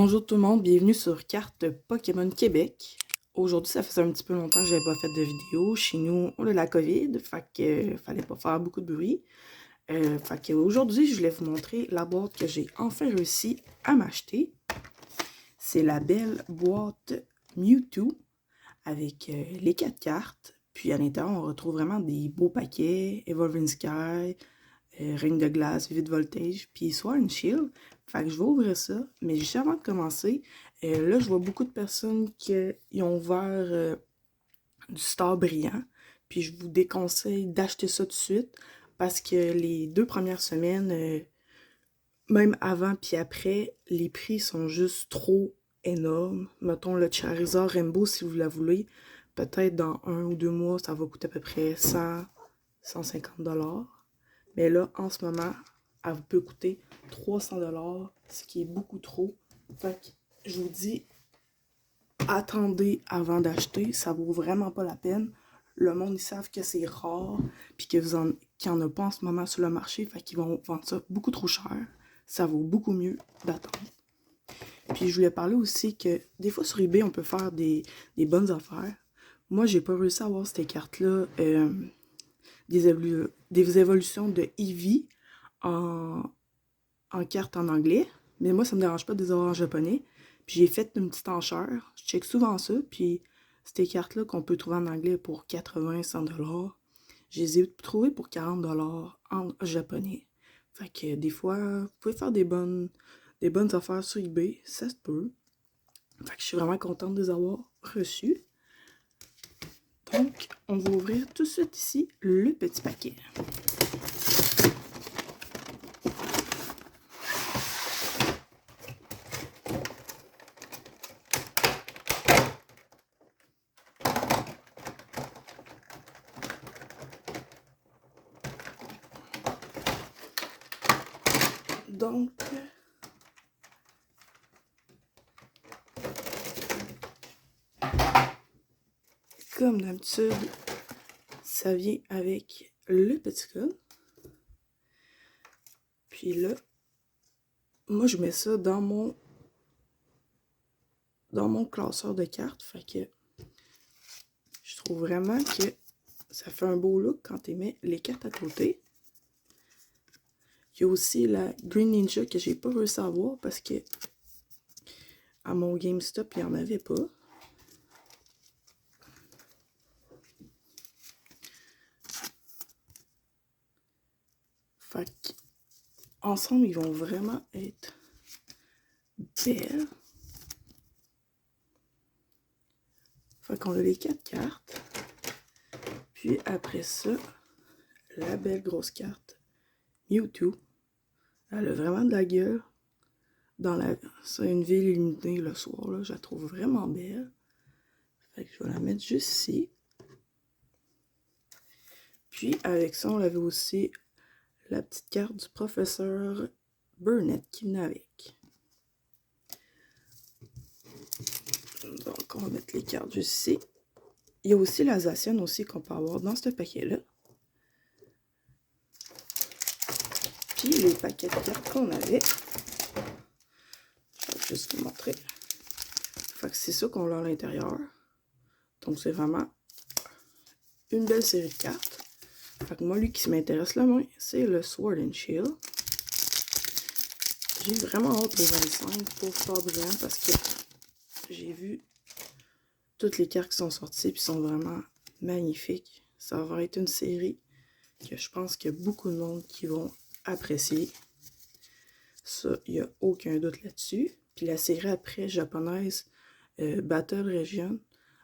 Bonjour tout le monde, bienvenue sur Carte Pokémon Québec. Aujourd'hui, ça faisait un petit peu longtemps que j'avais pas fait de vidéo. Chez nous, on a la COVID, fait que fallait pas faire beaucoup de bruit. Fait que aujourd'hui, je voulais vous montrer la boîte que j'ai enfin réussi à m'acheter. C'est la belle boîte Mewtwo avec les 4 cartes. Puis à l'intérieur, on retrouve vraiment des beaux paquets, Evolving Sky, Règne de glace, Vide Voltage, puis Sword and Shield. Fait que je vais ouvrir ça, mais juste avant de commencer, là je vois beaucoup de personnes qui ont ouvert du Star Brillant, puis je vous déconseille d'acheter ça tout de suite, parce que les 2 premières semaines, même avant puis après, les prix sont juste trop énormes. Mettons le Charizard Rainbow, si vous la voulez, peut-être dans 1 ou 2 mois, ça va coûter à peu près 100-150$. Mais là, en ce moment, elle peut coûter 300$, ce qui est beaucoup trop. Fait que je vous dis, attendez avant d'acheter, ça vaut vraiment pas la peine. Le monde, ils savent que c'est rare, puis qu'il n'y en a pas en ce moment sur le marché, fait qu'ils vont vendre ça beaucoup trop cher. Ça vaut beaucoup mieux d'attendre. Puis je voulais parler aussi que des fois sur eBay, on peut faire des bonnes affaires. Moi, j'ai pas réussi à avoir ces cartes-là, des évolutions de Eevee en, en carte en anglais. Mais moi, ça me dérange pas de les avoir en japonais. Puis j'ai fait une petite enchère. Je check souvent ça. Puis ces cartes-là qu'on peut trouver en anglais pour 80-100$, je les ai trouvées pour 40$ en japonais. Fait que des fois, vous pouvez faire des bonnes affaires sur eBay. Ça se peut. Fait que je suis vraiment contente de les avoir reçues. Donc, on va ouvrir tout de suite ici le petit paquet. Donc, comme d'habitude, ça vient avec le petit code. Puis là, moi je mets ça dans mon classeur de cartes. Fait que je trouve vraiment que ça fait un beau look quand tu mets les cartes à côté. Il y a aussi la Green Ninja que j'ai pas réussi à avoir parce que à mon GameStop, il n'y en avait pas. Fait qu'ensemble, ils vont vraiment être belles. Fait qu'on a les 4 cartes. Puis après ça, la belle grosse carte Mewtwo. Elle a vraiment de la gueule. C'est une ville illuminée le soir, là. Je la trouve vraiment belle. Fait que je vais la mettre juste ici. Puis avec ça, on avait aussi la petite carte du professeur Burnett qui venait avec. Donc on va mettre les cartes juste ici. Il y a aussi la Zacian aussi qu'on peut avoir dans ce paquet-là. Puis les paquets de cartes qu'on avait. Je vais juste vous montrer. Fait que c'est ça qu'on a à l'intérieur. Donc c'est vraiment une belle série de cartes. Fait que moi, lui qui m'intéresse le moins, c'est le Sword and Shield. J'ai vraiment hâte au 25 pour Star Brillant parce que j'ai vu toutes les cartes qui sont sorties et sont vraiment magnifiques. Ça va être une série que je pense qu'il y a beaucoup de monde qui vont apprécier. Ça, il n'y a aucun doute là-dessus. Puis la série après japonaise, Battle Region,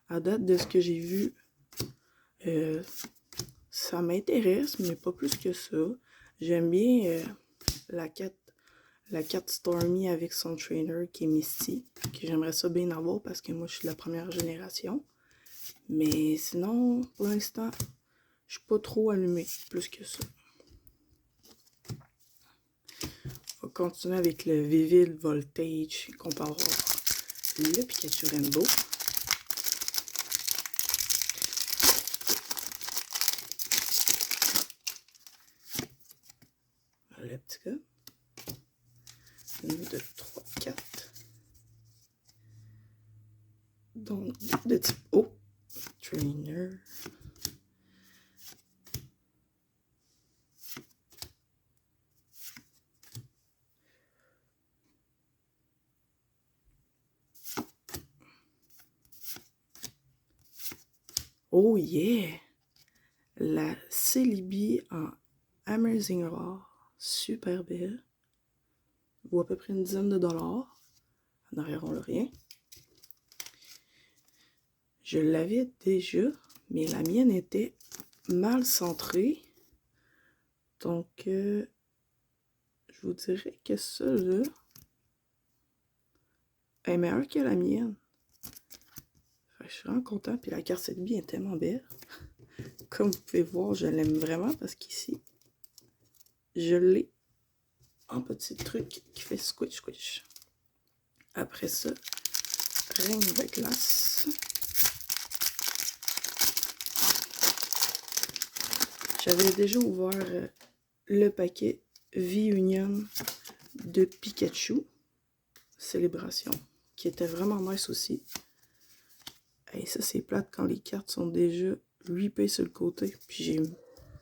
à date de ce que j'ai vu, ça m'intéresse, mais pas plus que ça. J'aime bien la carte Stormy avec son trainer qui est Misty, que j'aimerais ça bien avoir parce que moi je suis de la première génération. Mais sinon, pour l'instant, je suis pas trop allumée plus que ça. On va continuer avec le Vivid Voltage qu'on peut avoir le Pikachu Rainbow. Le petit gars. 1, 2, 3, 4. Donc, de type O. Trainer. Oh yeah! La Celebi en Amazing Raw. Super belle. Vaut à peu près une dizaine de dollars. En arrière, on l'a rien. Je l'avais déjà, mais la mienne était mal centrée. Donc, je vous dirais que ça, là, est meilleure que la mienne. Fait que je suis vraiment content. Puis la carte Celebi est tellement belle. Comme vous pouvez voir, je l'aime vraiment parce qu'ici, je l'ai en petit truc qui fait squish squish. Après ça, reine de glace. J'avais déjà ouvert le paquet V-Union de Pikachu Célébration, qui était vraiment nice aussi. Et ça, c'est plate quand les cartes sont déjà ripées sur le côté. Puis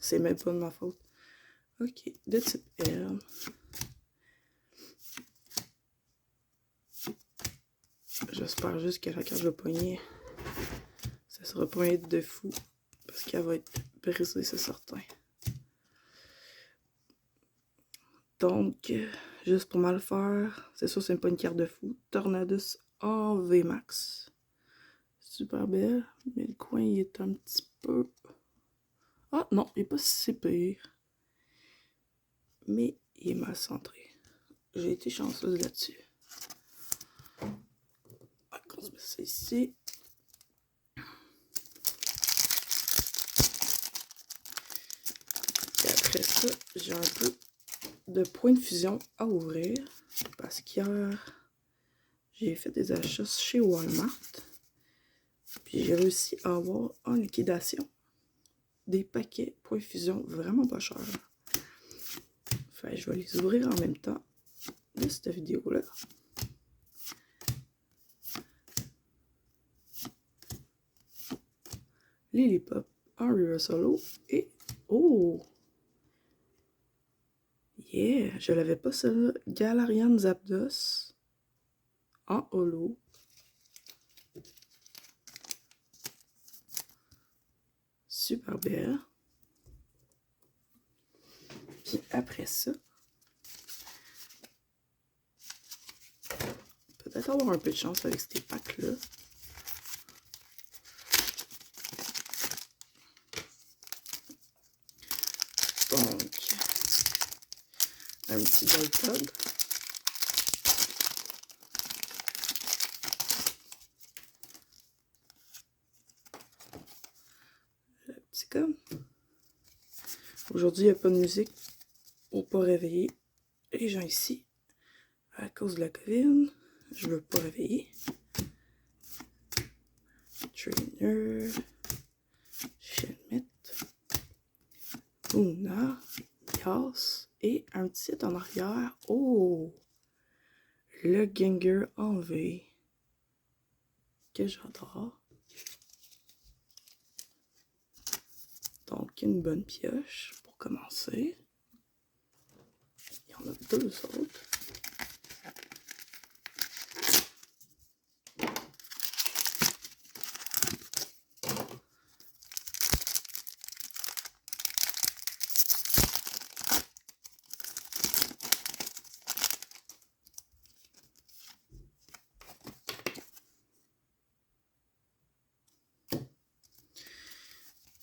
c'est même pas de ma faute. Ok, de type L. J'espère juste que la carte va pogner. Ça sera pas un hit de fou. Parce qu'elle va être brisée, c'est certain. Donc, juste pour mal faire, c'est sûr, c'est pas une carte de fou. Tornadus en VMAX. Super belle, mais le coin il est un petit peu. Ah non, il est pas si pire. Mais il est mal centré. J'ai été chanceuse là-dessus. On se met ça ici. Et après ça, j'ai un peu de points de fusion à ouvrir. Parce qu'hier, j'ai fait des achats chez Walmart. Puis j'ai réussi à avoir en liquidation des paquets points de fusion vraiment pas chers. Fait je vais les ouvrir en même temps de cette vidéo-là. Lilipop en Reverse Solo et oh! Yeah! Je l'avais pas celle-là. Galarian Zapdos en holo. Super belle. Puis après ça, peut-être avoir un peu de chance avec ces packs-là. Donc, un petit Voltog. Le petit com. Aujourd'hui, il n'y a pas de musique pour pas réveiller les gens ici. À cause de la COVID, je veux pas réveiller. Trainer. Shelmet. Luna. Yas. Et un petit en arrière. Oh! Le Gengar en V. Que j'adore. Donc, une bonne pioche pour commencer. Il y en a deux autres.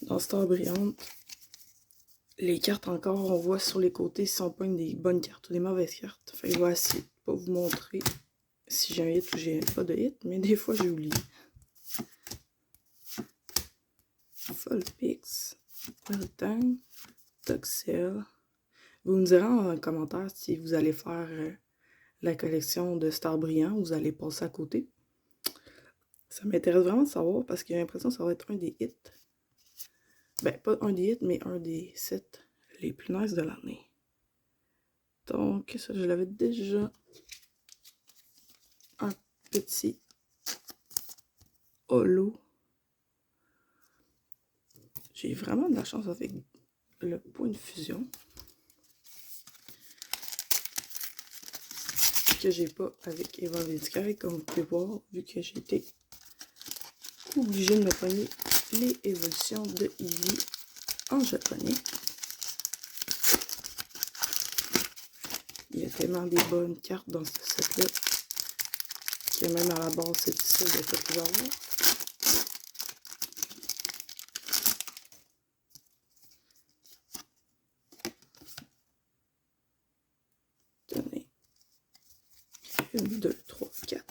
Dans Star Brillante, les cartes encore, on voit sur les côtés si on pogne des bonnes cartes ou des mauvaises cartes. Fait que je vais essayer de pas vous montrer si j'ai un hit ou j'ai pas de hit, mais des fois j'oublie. Fulpix, Meltang, Toxel. Vous me direz en commentaire si vous allez faire la collection de Star Brillant ou vous allez passer à côté. Ça m'intéresse vraiment de savoir parce que j'ai l'impression que ça va être un des hits. Ben, pas un des hits, mais un des sets les plus nice de l'année. Donc, ça, je l'avais déjà un petit holo. J'ai vraiment de la chance avec le point de fusion. Que j'ai pas avec Evolving Sky, comme vous pouvez voir, vu que j'ai été obligée de me pogner les évolutions de Eevee en japonais. Il y a tellement des bonnes cartes dans ce set-là que même à la base, c'est difficile de tout les avoir. Tenez. 1, 2, 3, 4.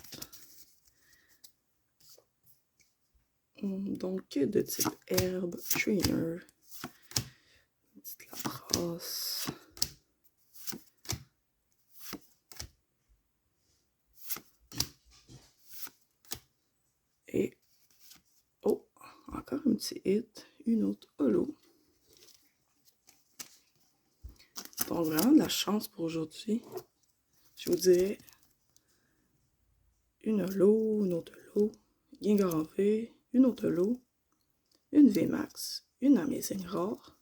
Donc, de type herbe, trainer, petite lapras. Et, oh, encore un petit hit, une autre holo. Donc, vraiment de la chance pour aujourd'hui. Je vous dirais une holo, une autre holo, Gengar en V, une autre holo, une VMAX, une Amazing rare,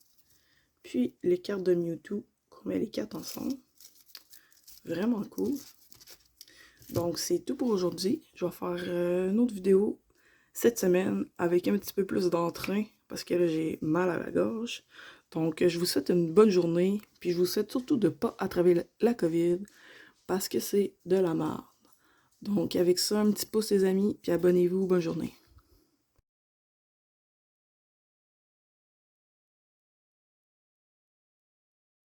puis les cartes de Mewtwo qu'on met les 4 ensemble. Vraiment cool. Donc, c'est tout pour aujourd'hui. Je vais faire une autre vidéo cette semaine avec un petit peu plus d'entrain parce que là, j'ai mal à la gorge. Donc, je vous souhaite une bonne journée. Puis, je vous souhaite surtout de ne pas attraper la COVID parce que c'est de la merde. Donc, avec ça, un petit pouce les amis, puis abonnez-vous. Bonne journée.